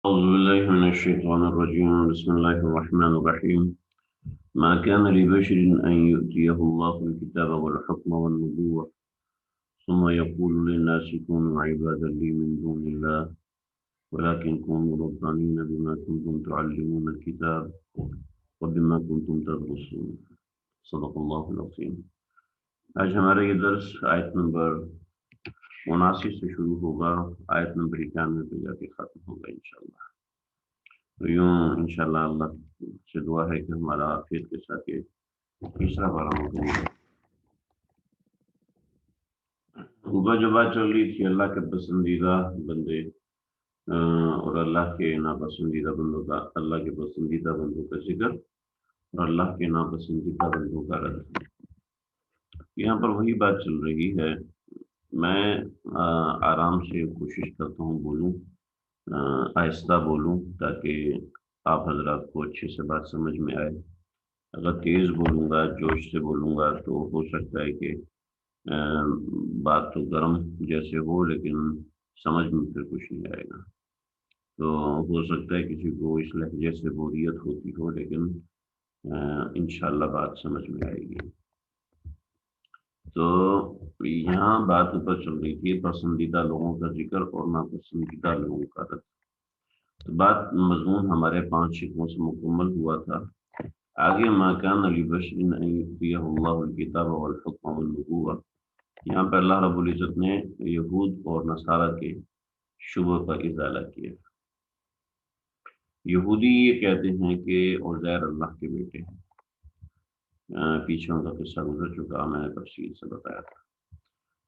أعوذ بالله من الشيطان الرجيم. بسم الله الرحمن الرحيم. ما كان لبشر أن يؤتيه الله الكتاب والحكم والنبوة ثم يقول للناس كونوا عبادا لي من دون الله ولكن كونوا ربانين بما كنتم تعلمون الكتاب وبما كنتم تدرسون. صدق الله العظيم. آج ہمارا یہ درس آیت نمبر 79 سے شروع ہوگا، آیت نمبر 91 پہ جا کے ختم ہوگا انشاءاللہ. تو یوں انشاءاللہ اللہ سے دعا ہے کہ ہمارا آخر کے ساتھ یہ تیسرا پارہ مکمل ہو. اوپر جو بات چل رہی تھی اللہ کے پسندیدہ بندے اور اللہ کے ناپسندیدہ بندوں کا، اللہ کے پسندیدہ بندوں کا ذکر اور اللہ کے ناپسندیدہ بندوں کا رد. یہاں پر وہی بات چل رہی ہے. میں آرام سے کوشش کرتا ہوں بولوں، آہستہ بولوں تاکہ آپ حضرات کو اچھے سے بات سمجھ میں آئے. اگر تیز بولوں گا، جوش سے بولوں گا تو ہو سکتا ہے کہ بات تو گرم جیسے ہو لیکن سمجھ میں پھر کچھ نہیں آئے گا. تو ہو سکتا ہے کسی کو اس لہجے سے بوریت ہوتی ہو لیکن انشاءاللہ بات سمجھ میں آئے گی. تو یہاں بات اوپر چل رہی تھی پسندیدہ لوگوں کا ذکر اور ناپسندیدہ لوگوں کا رد. تو بات مضمون ہمارے 5 شقوں سے مکمل ہوا تھا. آگے ما کان لبشر ان یؤتیہ اللہ الکتاب والحکم والنبوۃ، یہاں پہ اللہ رب العزت نے یہود اور نصارہ کے شبہ کا ازالہ کیا. یہودی یہ کہتے ہیں کہ عزیر اللہ کے بیٹے ہیں. پیچھے ان کا قصہ گزر چکا، میں نے تفصیل سے بتایا تھا.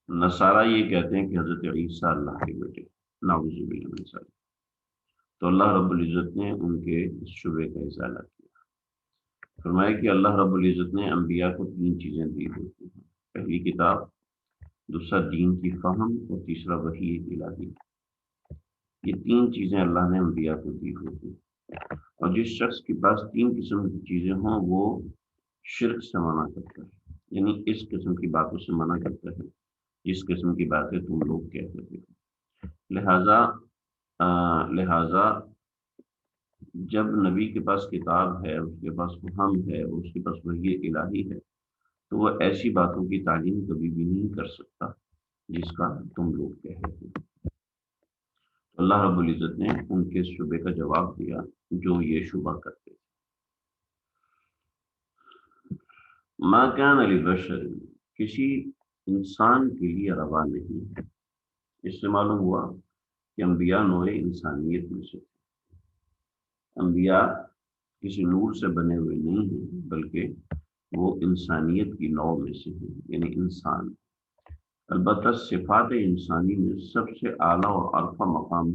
نصارہ یہ کہتے ہیں کہ حضرت عیسیٰ اللہ کے بیٹے، نعوذ باللہ من ذالک. تو اللہ رب العزت نے ان کے اس شبہ کا ازالہ کیا. فرمایا کہ اللہ رب العزت نے انبیاء کو 3 چیزیں دی ہوتی ہیں: پہلی کتاب، دوسرا دین کی فہم، اور تیسرا وحی الہی. یہ 3 چیزیں اللہ نے انبیاء کو دی ہوتی ہیں. اور جس شخص کے پاس 3 قسم کی چیزیں ہوں وہ شرک سے منع کرتا ہے، یعنی اس قسم کی باتوں سے منع کرتا ہے جس قسم کی باتیں تم لوگ کہتے تھے. لہذا جب نبی کے پاس کتاب ہے، اس کے پاس فہم ہے، اس کے پاس وحی الہی ہے، تو وہ ایسی باتوں کی تعلیم کبھی بھی نہیں کر سکتا جس کا تم لوگ کہہ رہے تھے. اللہ رب العزت نے ان کے شبے کا جواب دیا جو یہ شبہ کرتے تھے. ما کان لبشر، کسی انسان کے لیے روا نہیں ہے. اس سے معلوم ہوا کہ انبیاء نوع انسانیت میں سے تھے. انبیاء کسی نور سے بنے ہوئے نہیں ہیں بلکہ وہ انسانیت کی نوع میں سے ہیں، یعنی انسان. البتہ صفات انسانی میں سب سے اعلیٰ اور عرفہ مقام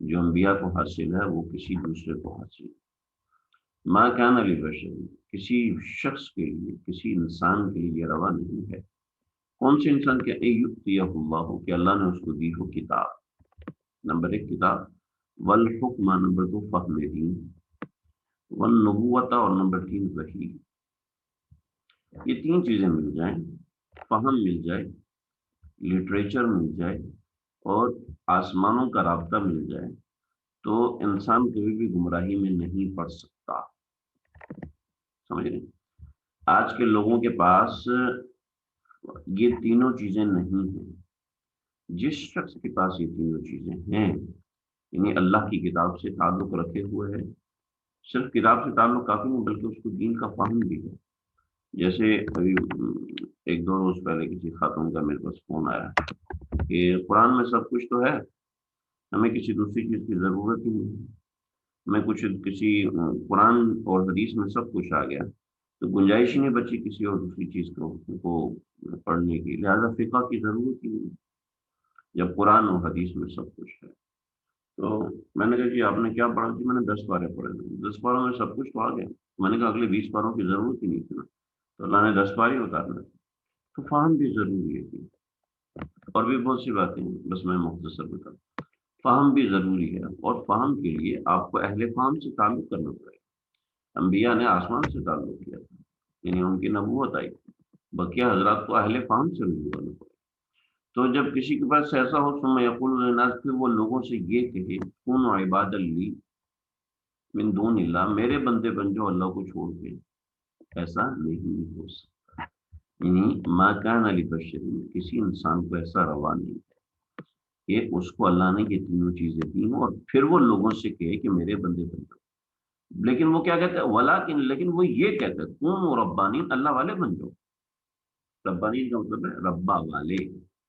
جو انبیاء کو حاصل ہے وہ کسی دوسرے کو حاصل ہے. ما کان لبشر، کسی شخص کے لیے، کسی انسان کے لیے روا نہیں ہے. کون سے انسان کے؟ یؤتیہ اللہ، کہ اللہ نے اس کو دی ہو کتاب. نمبر 1 کتاب، والحکم نمبر 2 فہم دین، والنبوۃ اور نمبر 3 وحی. یہ 3 چیزیں مل جائیں، فہم مل جائے، لٹریچر مل جائے اور آسمانوں کا رابطہ مل جائے تو انسان کبھی بھی گمراہی میں نہیں پڑ سکتا. سمجھ رہے ہیں؟ آج کے لوگوں کے پاس یہ تینوں چیزیں نہیں ہیں. جس شخص کے پاس یہ تینوں چیزیں ہیں، یعنی اللہ کی کتاب سے تعلق رکھے ہوئے ہے، صرف کتاب سے تعلق کافی نہیں بلکہ اس کو دین کا فہم بھی ہے. جیسے ابھی 1-2 روز پہلے کسی خاتون کا میرے پاس فون آیا کہ قرآن میں سب کچھ تو ہے، ہمیں کسی دوسری چیز کی ضرورت ہی نہیں. میں کسی قرآن اور حدیث میں سب کچھ آ گیا تو گنجائش ہی نہیں بچی کسی اور دوسری چیز کو پڑھنے کی، لہذا فقہ کی ضرورت ہی نہیں جب قرآن اور حدیث میں سب کچھ ہے. تو میں نے کہا جی آپ نے کیا پڑھا؟ جی میں نے 10 پارے پڑھے. 10 پاروں میں سب کچھ تو آ گیا. میں نے کہا اگلے 20 پاروں کی ضرورت ہی نہیں تھی نا، تو اللہ نے 10 پارے اتارنا. تو فہم بھی ضروری ہے. اور بھی بہت سی باتیں ہیں، بس میں مختصر بتا. فہم بھی ضروری ہے اور فہم کے لیے آپ کو اہل فہم سے تعلق کرنا پڑے گا. انبیاء نے آسمان سے تعلق کیا تھا، یعنی ان کی نبوت آئی. بقیہ حضرات کو اہل فہم سے رجوع کرنا پڑے. تو جب کسی کے پاس ایسا ہو ثم یقول للناس، پھر وہ لوگوں سے یہ کہے کونوا عبادا لی من دون اللہ، میرے بندے بن جاؤ اللہ کو چھوڑ کے، ایسا نہیں ہو سکتا۔ یعنی ما کان لبشر، کسی انسان کو ایسا روا نہیں کہ اس کو اللہ نے یہ تینوں چیزیں دی ہوں اور پھر وہ لوگوں سے کہے کہ میرے بندے بن جاؤ۔ لیکن وہ کیا کہتے ہیں ولیکن، لیکن وہ یہ کہتے ہیں کونوا ربانین، اللہ والے بن جاؤ۔ ربانین کا مطلب ہے ربا والے،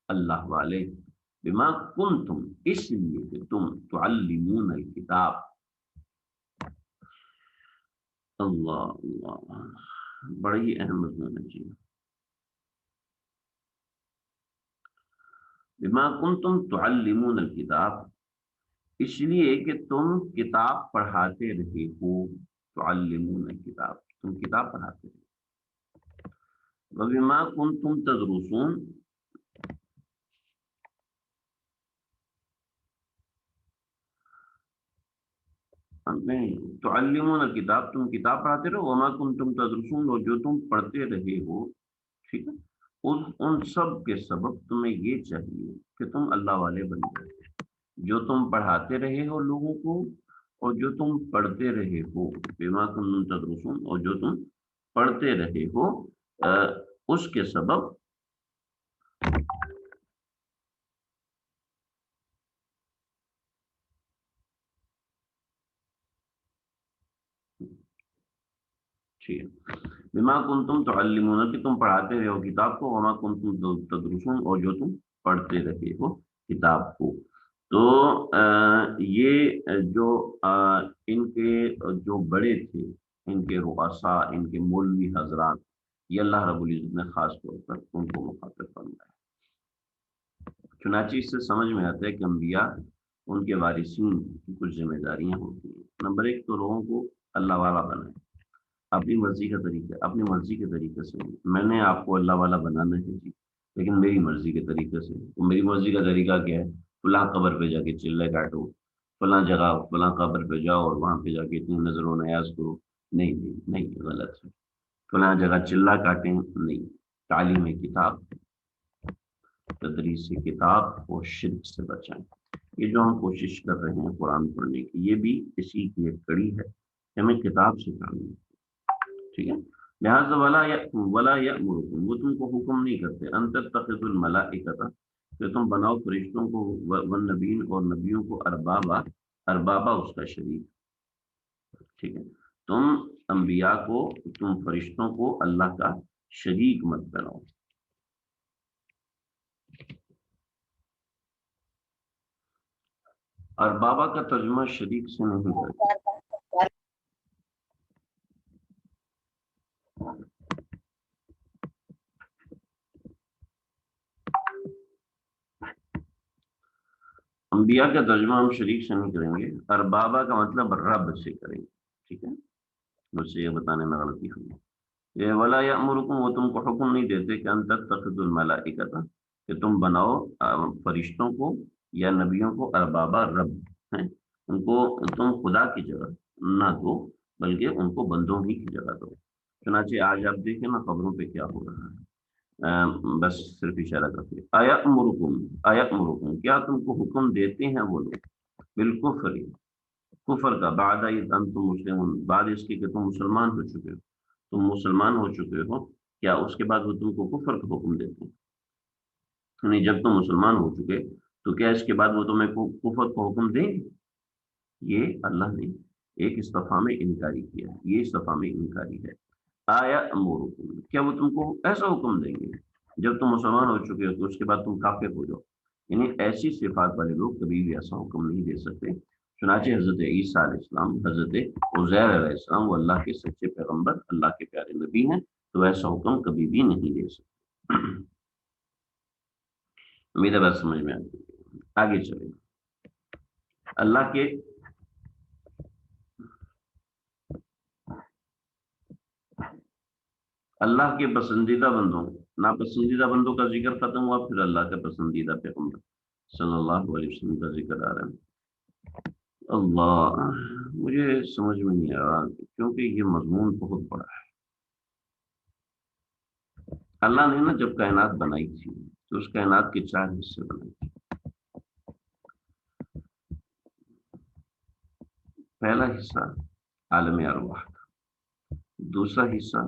اللہ والے۔ بما کنتم، اس لیے کہ تم تعلمون الکتاب، اللہ اللہ، بڑا ہی اہم مضمون ہے جی۔ بما کنتم تعلمون الکتاب، اس لیے کہ تم کتاب پڑھاتے رہے ہو، تعلمون الکتاب، تم کتاب پڑھاتے رہے، وبما کنتم تدرسون، نہیں تعلمون الکتاب، تم کتاب پڑھاتے رہو، وما کنتم تدرسون، اور جو تم پڑھتے رہے ہو، ٹھیک ہے، ان سب کے سبب تمہیں یہ چاہیے کہ تم اللہ والے بن جائے، جو تم پڑھاتے رہے ہو لوگوں کو اور جو تم پڑھتے رہے ہو، بما کنتم تدرسون، اور جو تم پڑھتے رہے ہو اس کے سبب ٹھیک ہے، بما کنتم تعلمون، کہ تم پڑھاتے رہے ہو کتاب کو، وما کنتم تدرسون، اور جو تم پڑھتے رہے ہو کتاب کو۔ تو یہ جو ان کے جو بڑے تھے، ان کے رؤساء، ان کے مولوی حضرات، یہ اللہ رب العزت نے خاص طور پر ان کو مخاطب فرمایا۔ چنانچہ اس سے سمجھ میں آتا ہے کہ انبیاء، ان کے وارثین کی کچھ ذمہ داریاں ہوتی ہیں۔ نمبر ایک تو لوگوں کو اللہ والا بنائے، اپنی مرضی کا طریقہ، اپنی مرضی کے طریقے سے، میں نے آپ کو اللہ والا بنانا ہے جی، لیکن میری مرضی کے طریقے سے۔ تو میری مرضی کا طریقہ کیا ہے؟ فلاں قبر پہ جا کے چلے کاٹو، فلاں جگہ فلاں قبر پہ جاؤ اور وہاں پہ جا کے اتنی نظر و نیاز کرو، نہیں نہیں نہیں، غلط ہے۔ فلاں جگہ چلا کاٹیں، نہیں۔ تعلیم کتاب، تدریس کتاب اور شرک سے بچائیں۔ یہ جو ہم کوشش کر رہے ہیں قرآن پڑھنے کی، یہ بھی اسی کی ایک کڑی ہے کہ ہمیں کتاب سے تعلیم، ٹھیک ہے۔ لہٰذا ولا یأمرکم، وہ تم کو حکم نہیں کرتے، ان تتخذوا الملائکۃ، کہ تم بناؤ فرشتوں کو، والنبیین، اور نبیوں کو، اربابا اس کا شریک، ٹھیک ہے۔ تم انبیاء کو، تم فرشتوں کو اللہ کا شریک مت بناؤ۔ اربابا کا ترجمہ شریک سے نہیں کرتے۔ انبیاء کا ترجمہ ہم شریک سے نہیں کریں گے، اربابا کا مطلب رب سے کریں گے، ٹھیک ہے۔ مجھ سے یہ بتانے میں غلطی ہوئی۔ یہ ولا یأمرکم، وہ تم کو حکم نہیں دیتے کہ ان تتخذوا الملائکۃ، کہ تم بناؤ فرشتوں کو یا نبیوں کو اربابا، رب ہیں، ان کو تم خدا کی جگہ نہ دو، بلکہ ان کو بندوں ہی کی جگہ دو۔ چنانچہ آج آپ دیکھیں نا خبروں پہ کیا ہو رہا ہے، بس صرف اشارہ کرتے، آیأمرکم، کیا تم کو حکم دیتے ہیں وہ لوگ، بالکفر، کفر کا، بعد اذ انتم مسلمون، بعد اس کے کہ تم مسلمان ہو چکے ہو، تم مسلمان ہو چکے ہو، کیا اس کے بعد وہ تم کو کفر کا حکم دیتے ہیں؟ یعنی جب تم مسلمان ہو چکے تو کیا اس کے بعد وہ تمہیں کفر کا حکم دیں گے؟ یہ اللہ نے ایک استفہام انکاری کیا ہے، یہ استفہام انکاری ہے۔ آیا امورکم، کیا وہ تم کو ایسا حکم دیں گے جب تم مسلمان ہو چکے ہو تو اس کے بعد تم کافر ہو جاؤ؟ یعنی ایسی صفات والے لوگ کبھی بھی ایسا حکم نہیں دے سکتے۔ چنانچہ حضرت عیسیٰ علیہ السلام، حضرت عزیر علیہ السلام، وہ اللہ کے سچے پیغمبر، اللہ کے پیارے نبی ہیں، تو ایسا حکم کبھی بھی نہیں دے سکتے۔ امید ہے بات سمجھ میں آتی ہے۔ آگے چلیں، اللہ کے پسندیدہ بندوں، ناپسندیدہ بندوں کا ذکر ختم ہوا، پھر اللہ کے پسندیدہ پیغمبر صلی اللہ علیہ وسلم کا ذکر آ رہا ہے۔ اللہ، مجھے سمجھ میں نہیں آ رہا کیونکہ یہ مضمون بہت بڑا ہے۔ اللہ نے نا جب کائنات بنائی تھی تو اس کائنات کے 4 حصے بنائے. پہلا حصہ عالم ارواح، دوسرا حصہ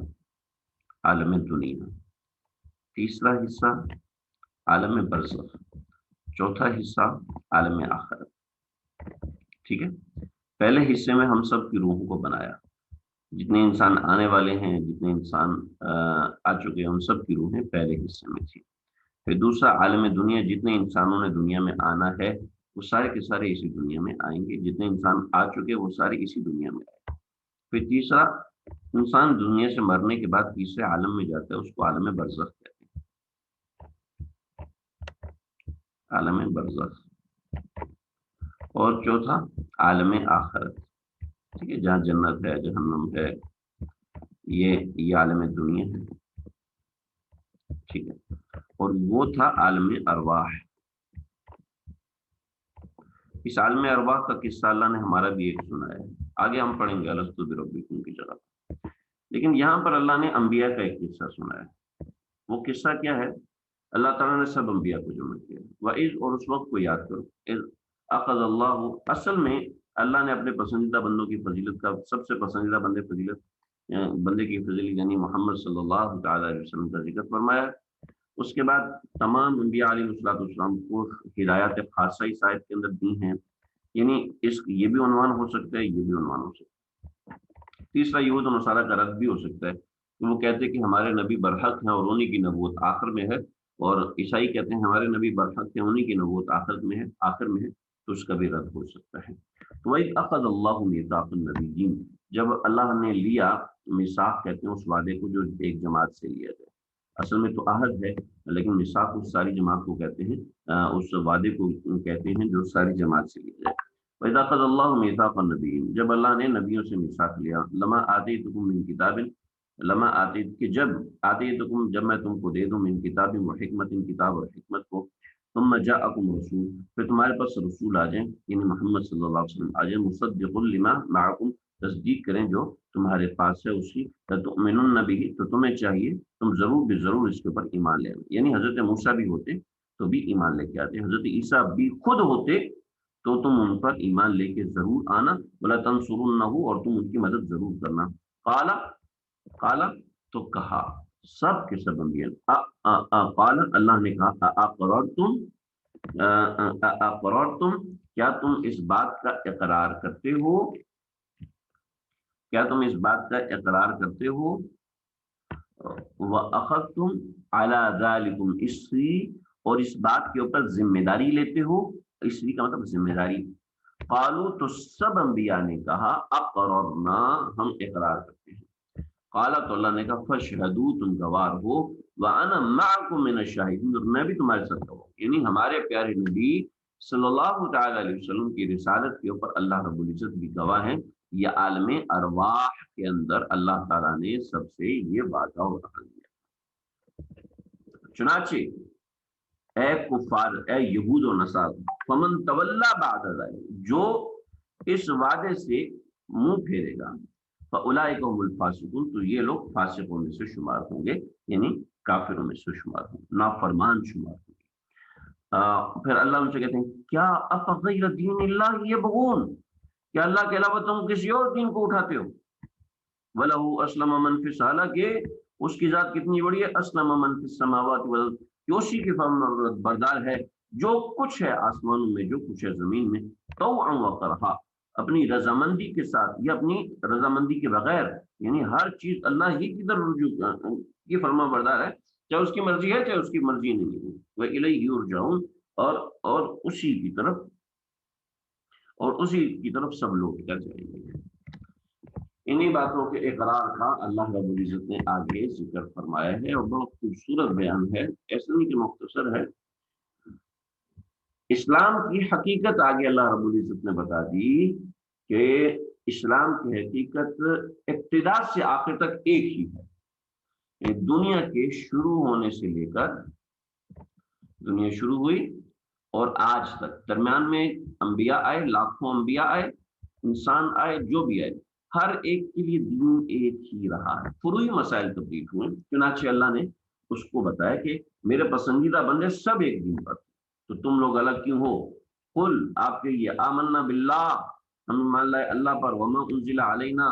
عالم دنیا، تیسرا حصہ عالم برزخ، چوتھا حصہ عالم آخرت. ٹھیک ہے. پہلے حصے میں ہم سب کی روحوں کو بنایا، جتنے انسان آنے والے ہیں، جتنے انسان آ چکے ہیں، ان سب کی روحیں پہلے حصے میں تھی. پھر دوسرا عالم دنیا، جتنے انسانوں نے دنیا میں آنا ہے وہ سارے کے سارے اسی دنیا میں آئیں گے، جتنے انسان آ چکے وہ سارے اسی دنیا میں آئے. پھر تیسرا، انسان دنیا سے مرنے کے بعد تیسرے عالم میں جاتا ہے، اس کو عالم برزخ کہتے ہیں. عالم برزخ. اور چوتھا عالم آخرت. ٹھیک ہے، جہاں جنت ہے، جہنم ہے، یہ عالم دنیا ہے. ٹھیک ہے. اور وہ تھا عالم ارواح. اس عالم ارواح کا قصہ اللہ نے ہمارا بھی ایک سنایا ہے، آگے ہم پڑھیں گے الست بربکم کی جگہ. لیکن یہاں پر اللہ نے انبیاء کا ایک قصہ سنایا ہے. وہ قصہ کیا ہے؟ اللہ تعالیٰ نے سب انبیاء کو جمع کیا. وَإِذْ، اور اس وقت کو یاد کرو، اِذْ اخذ اللہ، اصل میں اللہ نے اپنے پسندیدہ بندوں کی فضیلت کا، سب سے پسندیدہ بندے کی فضیلت یعنی محمد صلی اللہ تعالیٰ علیہ وسلم کا ذکر فرمایا. اس کے بعد تمام انبیاء علیہ الصلوۃ والسلام کو ہدایات خاصہ اس آیت کے اندر دی ہیں. یعنی یہ بھی عنوان ہو سکتا ہے، یہ بھی عنوان ہو سکتا ہے. تیسرا یہود و نصارہ کا رد بھی ہو سکتا ہے کہ وہ کہتے ہیں کہ ہمارے نبی برحق ہیں اور انہی کی نبوت آخر میں ہے، اور عیسائی کہتے ہیں ہمارے نبی برحق ہیں، انہی کی نبوت آخر میں ہے، تو اس کا بھی رد ہو سکتا ہے. تو وَإِذْ أَخَذَ اللَّهُ مِيثَاقَ النَّبِيِّينَ، جب اللہ نے لیا، میثاق کہتے ہیں اس وعدے کو جو ایک جماعت سے لیا جائے. اصل میں تو عہد ہے، لیکن میثاق اس ساری جماعت کو کہتے ہیں، اس وعدے کو کہتے ہیں جو ساری جماعت سے لیا جائے. وَإِذْ أَخَذَ اللَّهُ مِيثَاقَ النَّبِيِّينَ، جب اللہ نے نبیوں سے میثاق لیا. لَمَا آتَيْتُكُم مِّن کتاب، لما آتے کہ جب آتے تکم، جب میں تم کو دے دوں، من کتاب و حکمت، کتاب اور حکمت کو، ثم جاءکم رسول، پھر تمہارے پاس رسول آ جائیں، یعنی محمد صلی اللہ علیہ وسلم آ جائیں، مصدق لما معکم، تصدیق کریں جو تمہارے پاس ہے اس کی، لتؤمنن بہ، تو تمہیں چاہیے تم ضرور بھی ضرور اس کے اوپر ایمان لے آئے. یعنی حضرت موسیٰ بھی ہوتے تو بھی ایمان لے کے آتے، حضرت عیسیٰ بھی خود ہوتے تو تم ان پر ایمان لے کے ضرور آنا. ولا تنصرنہ، اور تم ان کی مدد ضرور کرنا. قال تو کہا، سب کے سب انبیاء، قال اللہ نے کہا، اقررتم، کیا تم اس بات کا اقرار کرتے ہو، کیا تم اس بات کا اقرار کرتے ہو، وَأَخَذْتُمْ عَلَى ذَلِكُمْ إِصْرِي، اور اس بات کے اوپر ذمہ داری لیتے ہو. اسری کا مطلب ذمہ داری. قالوا، تو سب انبیاء نے کہا، اقررنا، ہم اقرار کرتے ہیں. قال، تو اللہ نے کہا، فاشهدوا، تم گواہ ہو، وانا معکم من الشاہدین، اور میں بھی تمہارے ساتھ گواہ ہوں. یعنی ہمارے پیارے نبی صلی اللہ تعالی علیہ وسلم کی رسالت کے اوپر اللہ رب العزت بھی گواہ ہیں. یہ عالم ارواح کے اندر اللہ تعالیٰ نے سب سے یہ وعدہ اٹھا لیا. چنانچہ اے کفار، اے یہود و نصارہ، فمن تولا بعد ذلک، جو اس وعدے سے منہ پھیرے گا، فاولئک هم الفاسقون، تو یہ لوگ فاسقوں میں سے شمار ہوں گے، یعنی کافروں میں سے شمار ہوں گے، نافرمان شمار ہوں گے. پھر اللہ ان سے کہتے ہیں، کیا افغیر دین اللہ یبغون، کیا اللہ کے علاوہ تم کسی اور دین کو اٹھاتے ہو. وَلَهُ أَسْلَمَ مَنْ فِي السَّمَاوَاتِ، حالانکہ اس کی ذات کتنی بڑی ہے، أَسْلَمَ مَنْ فِي السَّمَاوَاتِ وَالْأَرْضِ، کہ اسی کی فرمان بردار ہے جو کچھ ہے آسمانوں میں، جو کچھ ہے زمین میں، طوعا وکرہا، اپنی رضامندی کے ساتھ یا اپنی رضامندی کے بغیر، یعنی ہر چیز اللہ ہی کی طرف رجوع کی فرما بردار ہے، چاہے اس کی مرضی ہے چاہے اس کی مرضی نہیں ہے. وَإِلَيْهِ يُرْجَعُونَ، اور اسی کی طرف سب لوٹ کر جائیں گے. انہی باتوں کے اقرار کا اللہ رب العزت نے آگے ذکر فرمایا ہے، اور بہت خوبصورت بیان ہے، ایسا نہیں کہ مختصر ہے. اسلام کی حقیقت آگے اللہ رب العزت نے بتا دی کہ اسلام کی حقیقت ابتدا سے آخر تک ایک ہی ہے. دنیا کے شروع ہونے سے لے کر، دنیا شروع ہوئی اور آج تک، درمیان میں انبیاء آئے، لاکھوں انبیاء آئے، انسان آئے، جو بھی آئے، ہر ایک کے لیے دین ایک ہی رہا ہے. فروعی مسائل تبدیل ہوئے، چنانچہ اللہ نے اس کو بتایا کہ میرے پسندیدہ بندے سب ایک دین پر، تو تم لوگ الگ کیوں ہو؟ قل آپ کہیے آمنا باللہ، ہم مان لائے اللہ پر، وما انزل علینا،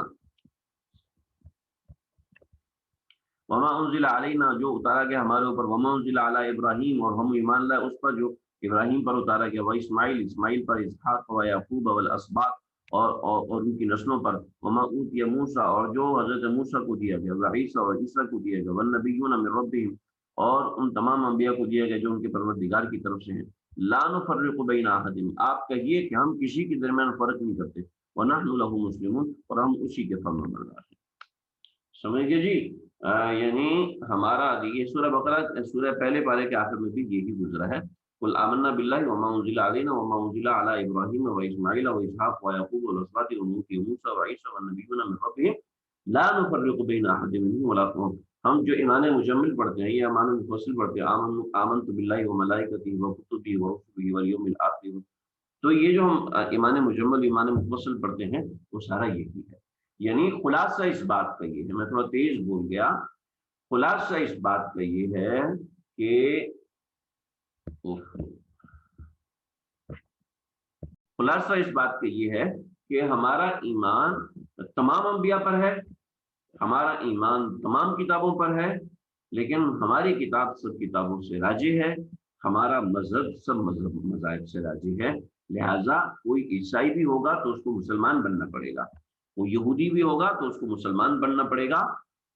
وما انزل علینا جو اتارا گیا ہمارے اوپر، وما انزل علی ابراہیم اور ہم ایمان لائے اس پر جو ابراہیم پر اتارا گیا، وہ اسماعیل اسماعیل پر، اسحاق و یعقوب والاسباط اور ان کی نسلوں پر، وما اوتی موسیٰ اور جو حضرت موسیٰ کو دیا گیا، وعیسیٰ اور عیسیٰ کو دیا گیا، والنبیون من ربہم اور ان تمام انبیاء کو دیا گیا جو ان کے پروردگار کی طرف سے ہیں، لا نفرق بین احد، آپ کہیے کہ ہم کسی کے درمیان فرق نہیں کرتے، ونحن له مسلمون اور ہم اسی کے فرمان بردار ہیں۔ سمجھ گئے جی؟ یعنی ہمارا یہ سورہ بقرہ سورہ پہلے پارے کے آخر میں بھی یہی گزرا ہے، قل آمنا باللہ وما انزل علینا وما انزل علی ابراہیم واسماعیل واسحاق ویعقوب والاسباط وموسی وموسیٰ وعیسیٰ والنبیون من ربہم لا نفرق بین احد منہم ولا نقول، ہم جو ایمان مجمل پڑھتے ہیں، یہ ایمان مفصل پڑھتے ہیں، آمنت باللہ وملائکتہ وکتبہ ورسلہ والیوم الآخر، تو یہ جو ہم ایمان مجمل ایمان مفصل پڑھتے ہیں وہ سارا یہی ہے۔ یعنی خلاصہ اس بات کا یہ ہے، میں تھوڑا تیز بول گیا، خلاصہ اس بات کا یہ ہے کہ خلاصہ اس بات کا یہ ہے کہ ہمارا ایمان تمام انبیاء پر ہے، ہمارا ایمان تمام کتابوں پر ہے، لیکن ہماری کتاب سب کتابوں سے راجی ہے، ہمارا مذہب سب مذاہب سے راجی ہے، لہٰذا کوئی عیسائی بھی ہوگا تو اس کو مسلمان بننا پڑے گا، کوئی یہودی بھی ہوگا تو اس کو مسلمان بننا پڑے گا،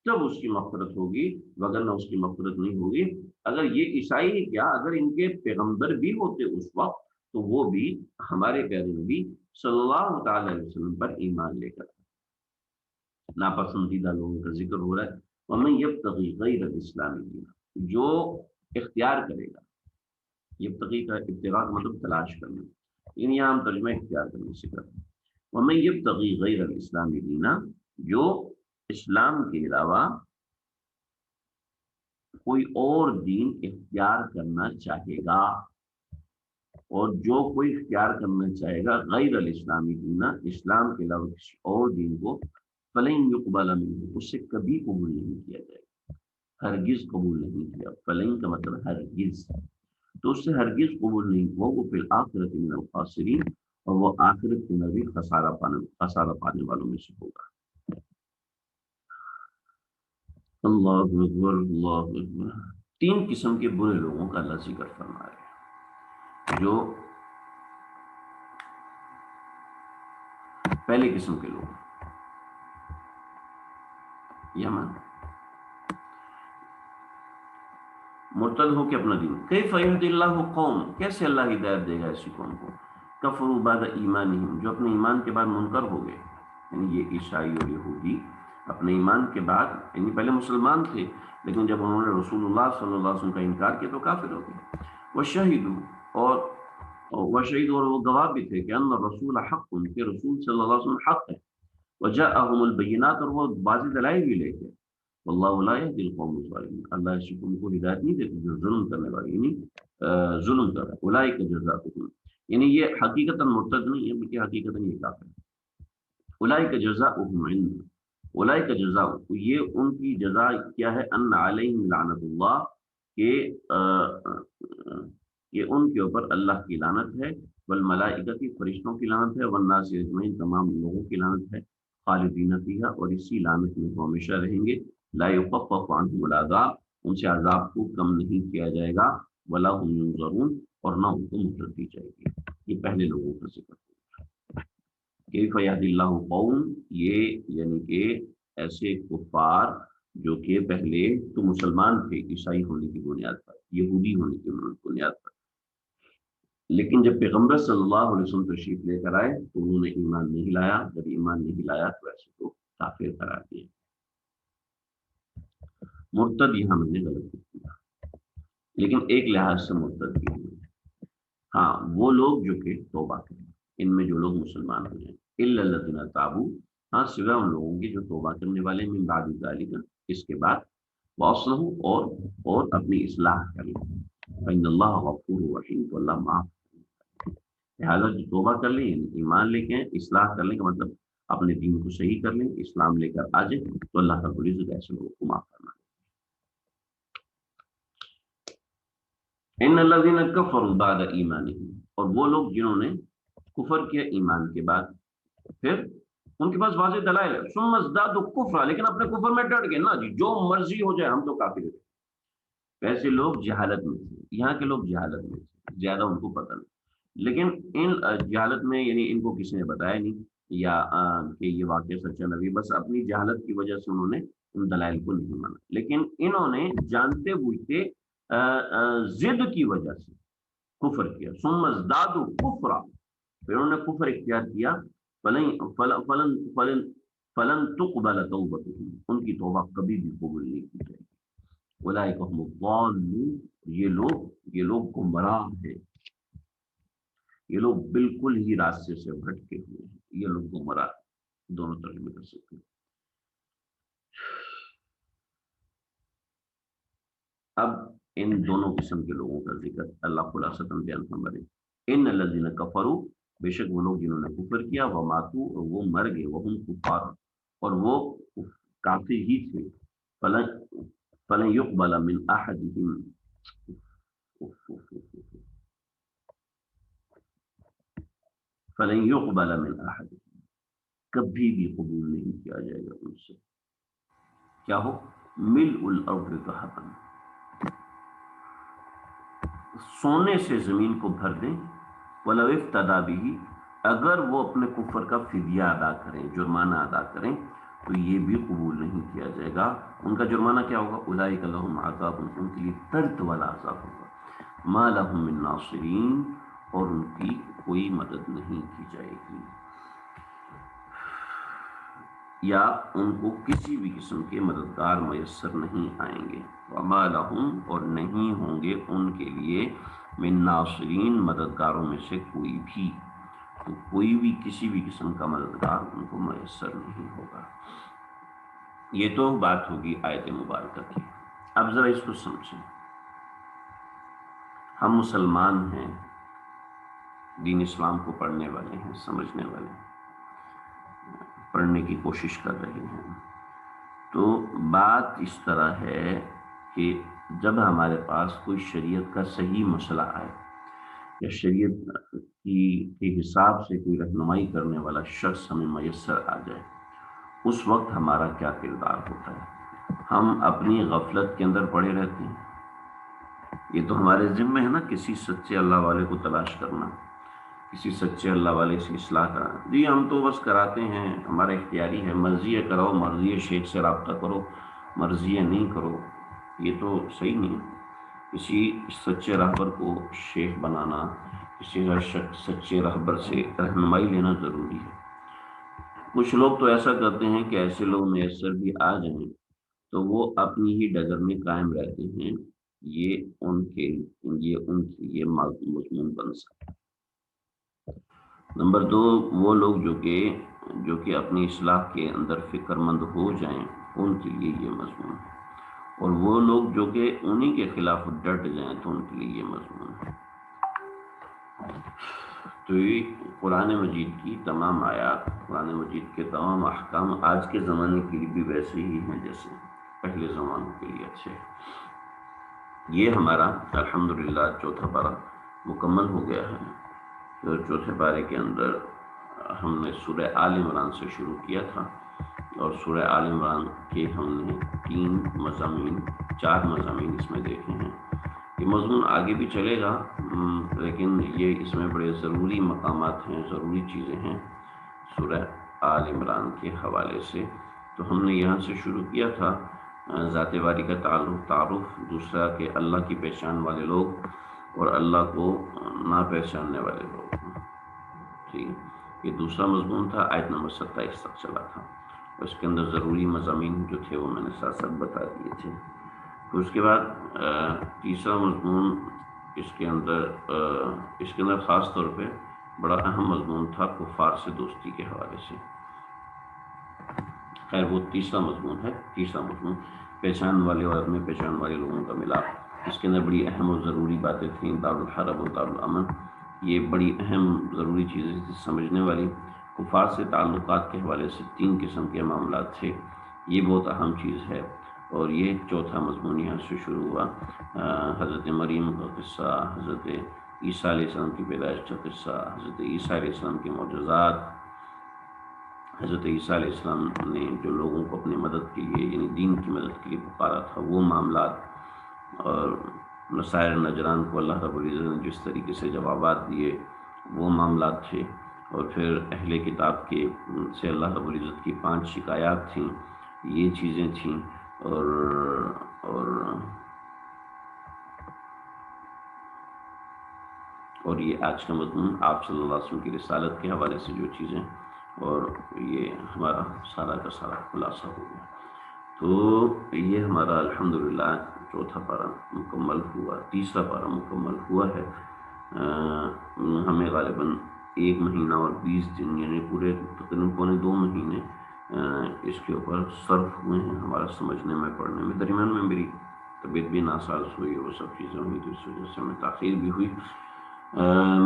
تب اس کی مغفرت ہوگی، وگرنہ اس کی مغفرت نہیں ہوگی۔ اگر یہ عیسائی ہی کیا، اگر ان کے پیغمبر بھی ہوتے اس وقت تو وہ بھی ہمارے پیارے نبی صلی اللہ تعالی علیہ وسلم پر ایمان لے کر، ناپسندیدہ لوگوں کا ذکر ہو رہا ہے، وَمَن يَبْتَغِي غَيْرَ الْإِسْلَامِ دِينًا، جو اختیار کرے گا، یبتغی کا ابتغاء کا مطلب تلاش کرنا، یعنی یہاں ہم ترجمہ اختیار کرنے سے کرتے ہیں، وَمَن يَبْتَغِي غَيْرَ الْإِسْلَامِ دِينًا، جو اسلام کے علاوہ کوئی اور دین اختیار کرنا چاہے گا، اور جو کوئی اختیار کرنا چاہے گا غیر الاسلامی دینا، اسلام کے علاوہ کسی اور دین کو، فلن یقبل منہ، اس سے کبھی قبول نہیں کیا جائے گا، ہرگز قبول نہیں کیا، فلن کا مطلب ہرگز، تو اس سے ہرگز قبول نہیں ہوا، وہ فی الآخرۃ من الخاسرین، اور وہ آخرت میں بھی خسارہ پانے والوں میں سے ہوگا۔ اللہ اکبر اللہ اکبر۔ تین قسم کے برے لوگوں کا اللہ ذکر فرما رہے ہیں۔ جو پہلے قسم کے لوگ یمن مرتد ہو کے اپنا دین، کیف یہدی اللہ قوم، کیسے اللہ ہدایت دے گا ایسی قوم کو، کفروا بعد ایمانہم، جو اپنے ایمان کے بعد منکر ہو گئے، یعنی یہ عیسائی اور یہودی اپنے ایمان کے بعد، یعنی پہلے مسلمان تھے لیکن جب انہوں نے رسول اللہ صلی اللہ علیہ وسلم کا انکار کیا تو کافر ہو گئے، وشہدوا اور وہ گواہ بھی تھے کہ ان الرسول حق، ان کے رسول صلی اللہ علیہ وسلم حق ہے، وجاءہم البینات، اور وہ واضح دلائل بھی لے کے، واللہ لا یہدی القوم الظالمین، اللہ ایسی قوم کو ہدایت نہیں دیتے جو ظلم کرنے والی، یعنی ظلم کر رہا ہے، اولئک جزاؤہم، یعنی یہ حقیقتاً مرتد نہیں ہے بلکہ حقیقتاً یہ کافر ہے، اولئک جزاؤہم عند، اولئک جزاء، یہ ان کی جزا کیا ہے، ان علیہم لعنت اللہ، کہ ان کے اوپر اللہ کی لعنت ہے، والملائکۃ، فرشتوں کی لعنت ہے، والناس اجمعین، تمام لوگوں کی لعنت ہے، خالدین فیہا، اور اسی لعنت میں وہ ہمیشہ رہیں گے، لا یخفف عنہم العذاب، ان سے عذاب کو کم نہیں کیا جائے گا، ولا هم ینظرون، اور نہ ان کو مہلت دی جائے گی۔ یہ پہلے لوگوں کا ذکر ہے۔ کیف یہدی اللہ قوم، یہ یعنی کہ ایسے کفار جو کہ پہلے تو مسلمان تھے عیسائی ہونے کی بنیاد پر، یہودی ہونے کی بنیاد پر، لیکن جب پیغمبر صلی اللہ علیہ وسلم تشریف لے کر آئے تو انہوں نے ایمان نہیں لایا، جب ایمان نہیں لایا تو ایسے کو کافر قرار دیا۔ مرتد یہاں میں نے غلط کیا، لیکن ایک لحاظ سے مرتد بھی ہوئے، ہاں وہ لوگ جو کہ توبہ کریں، ان میں جو لوگ مسلمان ہو جائیں، الا الذین تابوا، ہاں سوائے ان لوگوں کی جو توبہ کرنے والے، من بعد ذلک، اس کے بعد، واصلحوا، اور اپنی اصلاح کر لیں، فإن اللہ غفور رحیم، تو اللہ معاف، لہٰذا جو توبہ کر لیں، یعنی ایمان لے کے اصلاح کر لیں کا مطلب اپنے دین کو صحیح کر لیں، اسلام لے کر آ جائیں، تو اللہ کا بڑی عزت ایسے لوگوں کو معاف کرنا۔ ان الذین کفروا بعد ایمانہم، اور وہ لوگ جنہوں نے کفر کیا ایمان کے بعد، پھر ان کے پاس واضح دلائل ہے، ثم ازدادوا کفرا، لیکن اپنے کفر میں ڈٹ گئے نا جی، جو مرضی ہو جائے ہم تو کافر ہیں۔ ویسے لوگ جہالت میں تھے، یہاں کے لوگ جہالت میں تھے، زیادہ ان کو پتہ نہیں، لیکن ان جہالت میں یعنی ان کو کسی نے بتایا نہیں یا کہ یہ واقعہ سچا نبی، بس اپنی جہالت کی وجہ سے انہوں نے ان دلائل کو نہیں مانا، لیکن انہوں نے جانتے بوجھتے ضد کی وجہ سے کفر کیا، ثم ازدادوا کفرا، پھر انہوں نے کفر اختیار کیا، فلن فلن فلن فلن فلن تقبل توبتهم، ان کی توبہ کبھی بھی قبول نہیں کی جائے گی، اولئک هم الضالون، یہ لوگ گمراہ ہیں، یہ لوگ بالکل ہی راستے سے بھٹکے ہوئے ہیں، یہ لوگ گمراہ ہیں، دونوں ترجمے کر سکتے ہیں۔ اب ان دونوں قسم کے لوگوں کا ذکر اللہ خلاصتاً بیان فرما رہے ہیں، ان الذین کفروا، بے شک وہ لوگ جنہوں نے کفر کیا، وہ ماتو، اور وہ مر گئے، وہ کفار، اور وہ کافر ہی تھے، فلن فلن يقبل من احدهم، فلن يقبل من احدهم، کبھی بھی قبول نہیں کیا جائے گا ان سے، کیا ہو، ملء الارض ذهبا، سونے سے زمین کو بھر دیں، وَلَوْ افْتَدَىٰ بِهِ، اگر وہ اپنے کفر کا فدیہ ادا کریں، جرمانہ ادا کریں، تو یہ بھی قبول نہیں کیا جائے گا۔ ان کا جرمانہ کیا ہوگا، اولئک لہم عذاب، ان کے لیے درد والا عذاب ہوگا، ما لہم من ناصرین، اور ان کی کوئی مدد نہیں کی جائے گی، یا ان کو کسی بھی قسم کے مددگار میسر نہیں آئیں گے، وما لہم، اور نہیں ہوں گے ان کے لیے، من ناصرین، مددگاروں میں سے کوئی بھی، تو کوئی بھی کسی بھی قسم کا مددگار ان کو میسر نہیں ہوگا۔ یہ تو بات ہوگی آیت مبارکہ کی۔ اب ذرا اس کو سمجھیں، ہم مسلمان ہیں، دین اسلام کو پڑھنے والے ہیں، سمجھنے والے ہیں، پڑھنے کی کوشش کر رہے ہیں، تو بات اس طرح ہے کہ جب ہمارے پاس کوئی شریعت کا صحیح مسئلہ آئے، یا شریعت کے حساب سے کوئی رہنمائی کرنے والا شخص ہمیں میسر آ جائے، اس وقت ہمارا کیا کردار ہوتا ہے؟ ہم اپنی غفلت کے اندر پڑے رہتے ہیں، یہ تو ہمارے ذمہ ہے نا، کسی سچے اللہ والے کو تلاش کرنا، کسی سچے اللہ والے سے اصلاح کرنا، جی ہم تو بس کراتے ہیں، ہمارا اختیاری ہے، مرضی ہے کراؤ، مرضی ہے شیخ سے رابطہ کرو، مرضی ہے نہیں کرو، یہ تو صحیح نہیں ہے۔ کسی سچے رہبر کو شیخ بنانا، کسی سچے رہبر سے رہنمائی لینا ضروری ہے۔ کچھ لوگ تو ایسا کرتے ہیں کہ ایسے لوگ میسر بھی آ جائیں تو وہ اپنی ہی ڈگر میں قائم رہتے ہیں، یہ ان کے لیے مضمون بن سکتا ہے۔ نمبر دو، وہ لوگ جو کہ اپنی اصلاح کے اندر فکر مند ہو جائیں، ان کے لیے یہ مضمون ہے، اور وہ لوگ جو کہ انہی کے خلاف ڈٹ جائیں تو ان کے لیے یہ مضمون ہے۔ تو یہ قرآن مجید کی تمام آیات، قرآن مجید کے تمام احکام آج کے زمانے کے لیے بھی ویسے ہی ہیں جیسے پہلے زمانوں کے لیے اچھے ہیں۔ یہ ہمارا الحمدللہ چوتھا پارہ مکمل ہو گیا ہے۔ تو چوتھے پارے کے اندر ہم نے سورہ آل عمران سے شروع کیا تھا، اور سورہ آل عمران کے ہم نے 4 مضامین اس میں دیکھے ہیں۔ یہ مضمون آگے بھی چلے گا، لیکن یہ اس میں بڑے ضروری مقامات ہیں، ضروری چیزیں ہیں سورہ آل عمران کے حوالے سے۔ تو ہم نے یہاں سے شروع کیا تھا ذات باری کا تعارف، دوسرا کہ اللہ کی پہچان والے لوگ اور اللہ کو نہ پہچاننے والے لوگ، ٹھیک، یہ دوسرا مضمون تھا، آیت نمبر 27 تک چلا تھا، اور اس کے اندر ضروری مضامین جو تھے وہ میں نے ساتھ ساتھ بتا دیے تھے۔ تو اس کے بعد تیسرا مضمون اس کے اندر خاص طور پہ بڑا اہم مضمون تھا کفار سے دوستی کے حوالے سے۔ خیر وہ تیسرا مضمون ہے، تیسرا مضمون پہچان والے اور اپنے پہچان والے لوگوں کا ملاپ، اس کے اندر بڑی اہم اور ضروری باتیں تھیں، دار الحرب اور دار الامن، یہ بڑی اہم ضروری چیزیں تھیں سمجھنے والی۔ کفار سے تعلقات کے حوالے سے 3 قسم کے معاملات تھے، یہ بہت اہم چیز ہے۔ اور یہ چوتھا مضمون یہاں سے شروع ہوا، حضرت مریم کا قصہ، حضرت عیسیٰ علیہ السلام کی پیدائش کا قصہ، حضرت عیسیٰ علیہ السلام کے معجزات، حضرت عیسیٰ علیہ السلام نے جو لوگوں کو اپنی مدد کے لیے یعنی دین کی مدد کے لیے پکارا تھا وہ معاملات، اور مسائل نجران کو اللہ رب العزت نے جس طریقے سے جوابات دیے وہ معاملات تھے، اور پھر اہل کتاب کے سے اللہ رب العزت کی 5 شکایات تھیں، یہ چیزیں تھیں، اور اور اور یہ آج کا مضمون آپ صلی اللہ علیہ وسلم کی رسالت کے حوالے سے جو چیزیں، اور یہ ہمارا سارا کا سارا خلاصہ ہو گیا۔ تو یہ ہمارا الحمدللہ چوتھا پارہ مکمل ہوا، تیسرا پارہ مکمل ہوا ہے۔ ہمیں غالباً 1 مہینہ اور 20 دن یعنی پورے تقریباً پونے 2 مہینے اس کے اوپر صرف ہوئے ہیں ہمارا سمجھنے میں، پڑھنے میں۔ درمیان میں میری طبیعت بھی ناساز ہوئی، وہ سب چیزیں ہوئی تو اس وجہ سے ہمیں تاخیر بھی ہوئی۔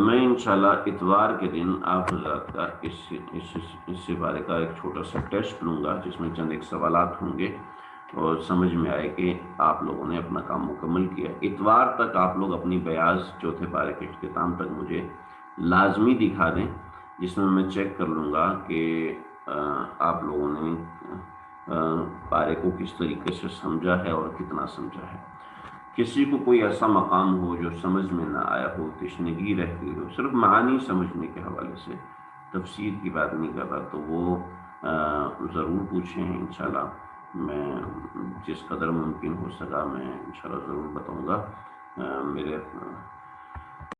میں انشاءاللہ اتوار کے دن آپ حضرات کا اس سے بارے کا ایک چھوٹا سا ٹیسٹ لوں گا، جس میں چند ایک سوالات ہوں گے اور سمجھ میں آئے کہ آپ لوگوں نے اپنا کام مکمل کیا۔ اتوار تک آپ لوگ اپنی بیاض چوتھے پارے کے اختتام تک مجھے لازمی دکھا دیں، جس میں چیک کر لوں گا کہ آپ لوگوں نے پارے کو کس طریقے سے سمجھا ہے اور کتنا سمجھا ہے۔ کسی کو کوئی ایسا مقام ہو جو سمجھ میں نہ آیا ہو، تشنگی رہ گئی ہو، صرف معانی سمجھنے کے حوالے سے، تفسیر کی بات نہیں کر رہا، تو وہ ضرور پوچھیں، انشاءاللہ میں جس قدر ممکن ہو سکا میں انشاءاللہ ضرور بتاؤں گا۔ میرے